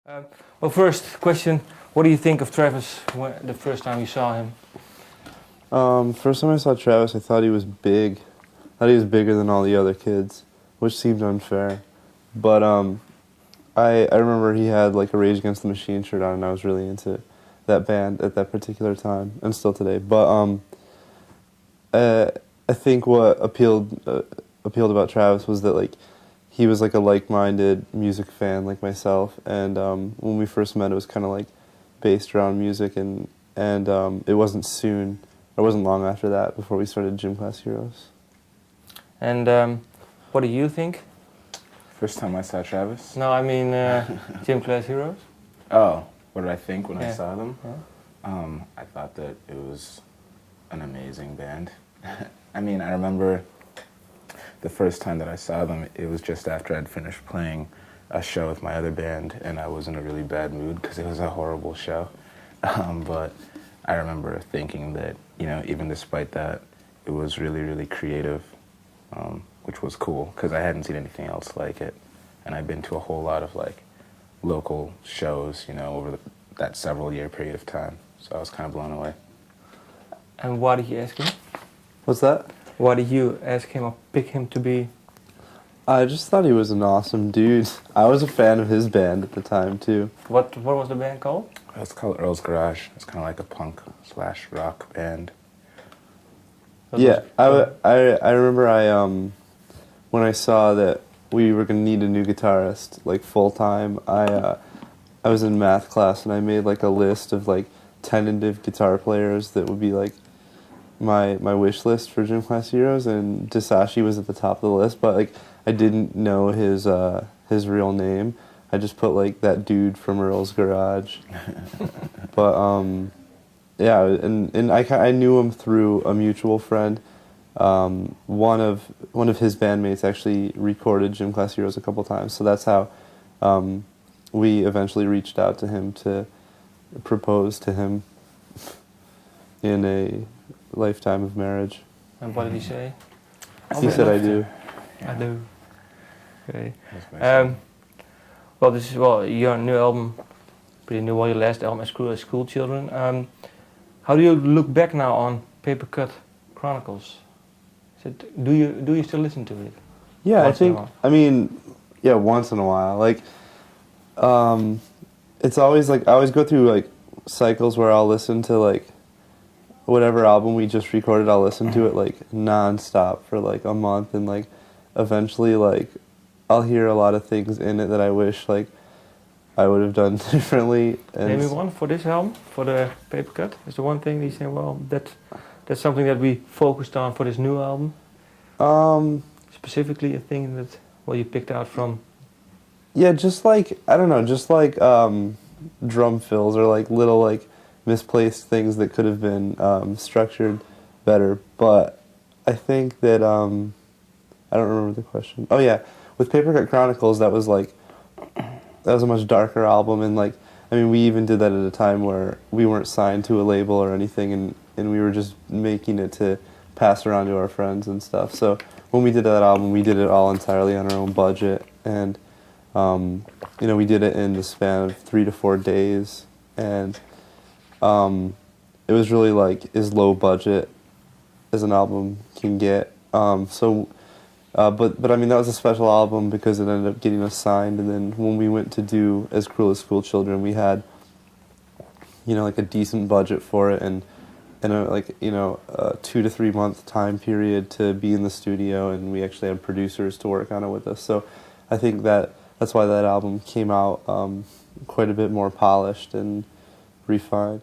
Well, first question, what do you think of Travis the first time you saw him? First time I saw Travis, I thought he was big. I thought he was bigger than all the other kids, which seemed unfair. But I remember he had like a Rage Against the Machine shirt on, and I was really into that band at that particular time, and still today. But I think what appealed about Travis was that like he was like a like-minded music fan like myself, and when we first met, it was kind of like based around music, and it wasn't long after that before we started Gym Class Heroes. And what do you think? First time I saw Travis? No, I mean Gym Class Heroes. Oh, what did I think when Yeah. I saw them? Yeah. I thought that it was an amazing band. I mean, I remember the first time that I saw them, it was just after I'd finished playing a show with my other band, and I was in a really bad mood because it was a horrible show. But I remember thinking that, you know, even despite that, it was really, really creative, which was cool because I hadn't seen anything else like it. And I'd been to a whole lot of like local shows, you know, over that several-year period of time. So I was kind of blown away. And why did you ask him? What's that? Why did you ask him or pick him to be? I just thought he was an awesome dude. I was a fan of his band at the time too. What was the band called? It's called Earl's Garage. It's kind of like a punk/rock band. Yeah, I remember when I saw that we were gonna need a new guitarist like full time. I was in math class and I made like a list of like tentative guitar players that would be like my wish list for Gym Class Heroes, and Disashi was at the top of the list, but like I didn't know his real name. I just put like that dude from Earl's Garage. But yeah, and I knew him through a mutual friend. One of his bandmates actually recorded Gym Class Heroes a couple times, so that's how we eventually reached out to him to propose to him in a lifetime of marriage. And what did he say? He said, "I do." I do. Okay. That's Well, this is your new album, pretty new. Well, your last album, as School Children. How do you look back now on Papercut Chronicles? Do you still listen to it? Yeah, Once in a while? I mean, yeah, once in a while. Like, it's always like I always go through like cycles where I'll listen to like whatever album we just recorded. I'll listen to it like nonstop for like a month, and like eventually like I'll hear a lot of things in it that I wish like I would have done differently. And Name me one for this album, for the Papercut. Is the one thing you say? Well, that's something that we focused on for this new album. Specifically, a thing that you picked out from. Yeah, just like I don't know, just like drum fills or like little like misplaced things that could have been structured better. But I think that I don't remember the question. Oh yeah, with Papercut Chronicles, that was a much darker album, and like I mean we even did that at a time where we weren't signed to a label or anything, and we were just making it to pass around to our friends and stuff. So when we did that album, we did it all entirely on our own budget, and you know, we did it in the span of 3 to 4 days, and it was really like as low budget as an album can get. But I mean that was a special album because it ended up getting us signed, and then when we went to do As Cruel as School Children, we had, you know, like a decent budget for it, and like, you know, a 2 to 3 month time period to be in the studio, and we actually had producers to work on it with us. So I think that's why that album came out quite a bit more polished and refined.